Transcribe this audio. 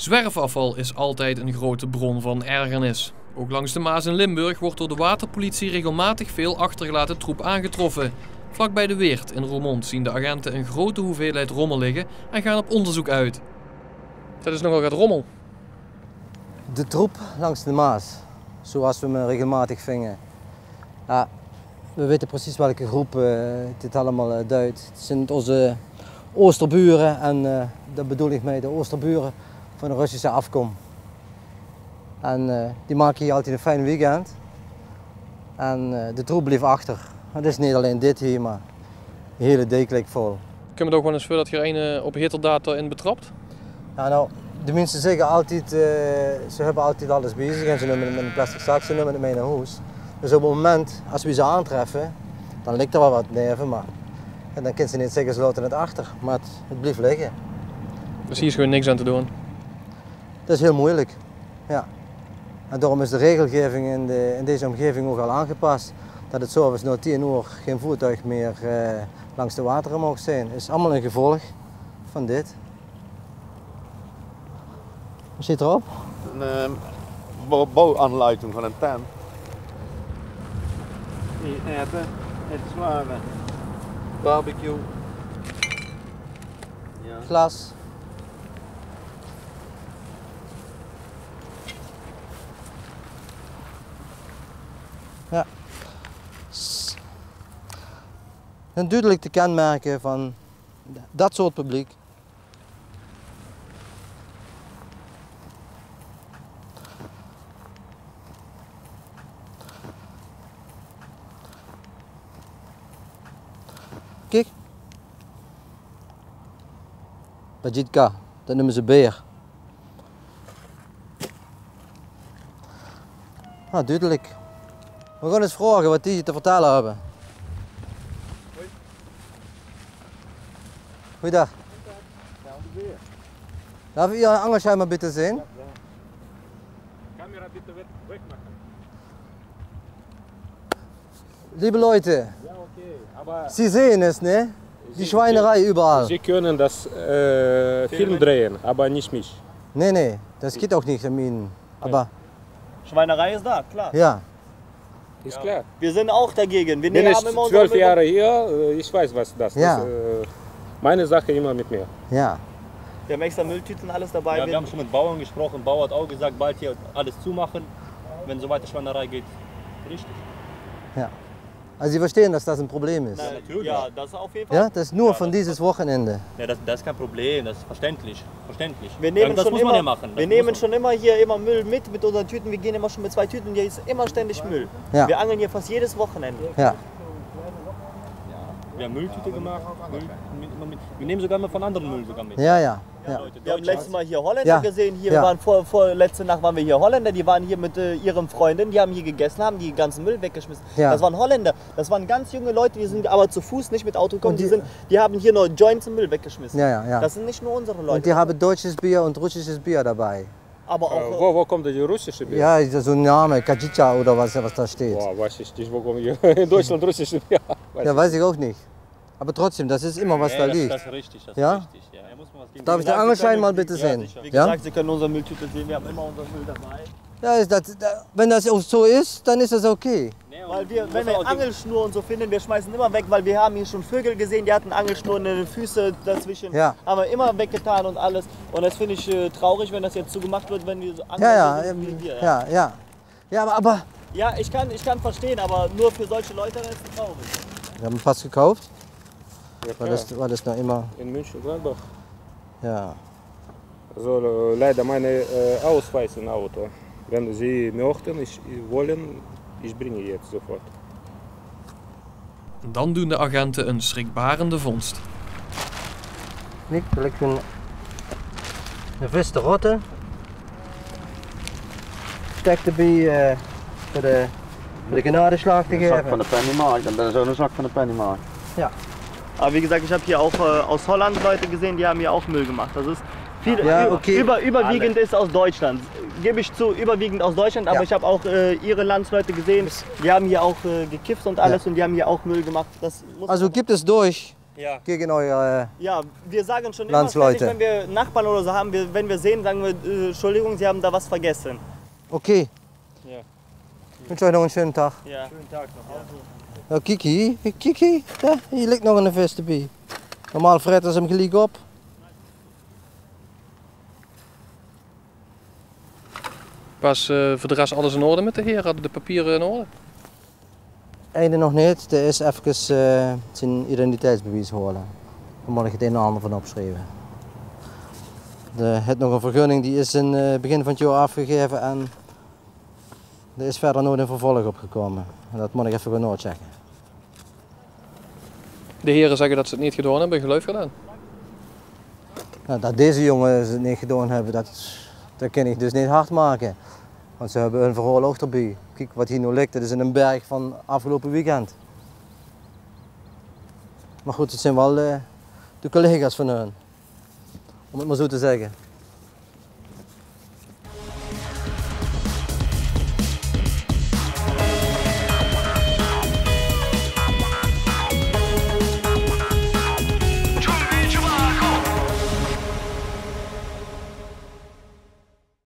Zwerfafval is altijd een grote bron van ergernis. Ook langs de Maas in Limburg wordt door de waterpolitie regelmatig veel achtergelaten troep aangetroffen. Vlakbij de Weert in Roermond zien de agenten een grote hoeveelheid rommel liggen en gaan op onderzoek uit. Dat is nogal wat rommel. De troep langs de Maas, zoals we hem regelmatig vingen. Ja, we weten precies welke groep dit allemaal duidt. Het zijn onze oosterburen en dat bedoel ik mee de oosterburen van de Russische afkom. En die maken hier altijd een fijn weekend. En de troep bleef achter. Het is niet alleen dit hier, maar de hele dijk ligt vol. Kun je me toch wel eens voor dat je er een op heterdaad in betrapt? Ja, nou, de mensen zeggen altijd, ze hebben altijd alles bij zich en ze nemen het met een plastic zak, ze nemen het mee naar huis. Dus op het moment, als we ze aantreffen, dan ligt er wel wat neven, maar en dan kunnen ze niet zeggen ze laten het achter, maar het blijft liggen. Dus hier is gewoon niks aan te doen? Dat is heel moeilijk, ja. En daarom is de regelgeving in deze omgeving ook al aangepast. Dat het 's avonds na 10 uur geen voertuig meer langs de wateren mag zijn. Dat is allemaal een gevolg van dit. Wat zit erop? Een bouwaanleitung van een tent. Eten, het zware. Barbecue. Ja. Glas. Ja. En duidelijk te kenmerken van dat soort publiek. Kijk. Bajitka, dat noemen ze beer. Ah, duidelijk. We gaan eens vragen wat die te vertellen hebben. Goeiedag. Darf ich Ihren Angelscheimer bitte sehen? Kamera bitte wegmachen. Liebe Leute, Ja, okay. Aber Sie sehen es, ne? Die Schweinerei überall. Sie können das Film drehen, aber nicht mich. Nee, nee, das geht auch nicht an Ihnen. Aber Schweinerei ist da, klar. ja, Ist klar. Wir sind auch dagegen. Wir Bin ich haben immer 12 Jahre hier, ich weiß, was das Ja. ist. Meine Sache immer mit mir. ja. Wir haben extra Mülltüten, alles dabei. Ja, wir haben schon mit Bauern gesprochen. Bauer hat auch gesagt, bald hier alles zumachen, wenn so weiter Schweinerei geht. Richtig. Ja. Also Sie verstehen, dass das ein Problem ist. natürlich. Ja, das auf jeden Fall. Ja, das ist nur von dieses Wochenende. Ja, das ist kein Problem, das ist verständlich. Verständlich. Wir nehmen das schon muss immer, man ja machen. wir nehmen schon immer hier immer Müll mit unseren Tüten. Wir gehen immer schon mit 2 Tüten. Hier ist immer ständig Müll. Ja. Wir angeln hier fast jedes Wochenende. Ja. Wir haben Mülltüte gemacht. Wir nehmen sogar mal von anderen Müll sogar mit. Ja, ja. Ja. Leute, Wir haben letztes Mal hier Holländer Ja. gesehen. Hier Ja. waren letzte Nacht waren wir hier Holländer. Die waren hier mit ihren Freundinnen. Die haben hier gegessen, haben die ganzen Müll weggeschmissen. Ja. Das waren Holländer. Das waren ganz junge Leute. Die sind aber zu Fuß, nicht mit Auto gekommen. Die haben hier nur Joints und Müll weggeschmissen. Ja, ja, ja. Das sind nicht nur unsere Leute. Und die haben deutsches Bier und russisches Bier dabei. aber auch Wo kommt die russische Bier? Ja, ist so ein Name, Kajica oder was da steht. Boah, weiß ich nicht, wo kommt hier in Deutschland russische Bier? Ja, weiß ich auch nicht. Aber trotzdem, das ist immer was da liegt. Das ist richtig, das Ja? ist richtig. Ja. Da muss man was gegen Darf ich den Angelschein mal bitte sehen? Wie Ja? gesagt, Sie können unsere Mülltüte sehen. Wir haben immer unseren Müll dabei. Ja, wenn das auch so ist, dann ist das okay. Weil wenn wir Angelschnur und so finden, wir schmeißen immer weg, weil wir haben hier schon Vögel gesehen, die hatten Angelschnur in den Füßen dazwischen. Ja. Haben wir immer weggetan und alles. Und das finde ich traurig, wenn das jetzt so gemacht wird, wenn wir so angeln. Ja, so ja, wie wir, ja, ja. Ja, aber Ja, ich kann verstehen, aber nur für solche Leute ist es traurig. wir haben fast gekauft, Ja, weil das noch immer, in München, Gladbach. ja. Also leider meine Ausweis im Auto. Wenn Sie möchten, wollen, ich bringe jetzt sofort. Dan doen de agenten een schrikbarende vondst. Kijk, er ligt een verste rotte. Stek erbij voor de genadeslag te Een zak geven. van de Pennymarkt en dan zo een zak van de Pennymarkt. Ja. Aber wie gesagt, ich habe hier auch aus Holland Leute gesehen, die haben hier auch Müll gemacht. Das ist viel, Ja, okay. überwiegend ist aus Deutschland. Gebe ich zu, überwiegend aus Deutschland, aber Ja. ich habe auch ihre Landsleute gesehen, die haben hier auch gekifft und alles Ja. und die haben hier auch Müll gemacht. Das muss Also gibt es durch Ja. gegen eure... Ja, wir sagen schon immer Landsleute. ständig, wenn wir Nachbarn oder so haben, wenn wir sehen, sagen wir, Entschuldigung, Sie haben da was vergessen. Okay. Ja. Ich wünsche euch noch einen schönen Tag. Ja. Schönen Tag noch. Ja, kijk, daar, hier ligt nog een vis erbij. Normaal fretten ze hem gelijk op. Was voor de rest alles in orde met de heer? Hadden de papieren in orde? Einde nog niet, er is even zijn identiteitsbewijs holen. Daar moet ik het een en ander van opschrijven. Er heeft nog een vergunning die is in het begin van het jaar afgegeven en er is verder nooit een vervolg op gekomen. En dat moet ik even gaan checken. De heren zeggen dat ze het niet gedaan hebben, geloof gedaan. Nou, dat deze jongens het niet gedaan hebben, dat kan ik dus niet hard maken. Want ze hebben hun verhaal ook erbij. Kijk wat hier nu ligt, dat is in een berg van afgelopen weekend. Maar goed, het zijn wel de collega's van hun. Om het maar zo te zeggen.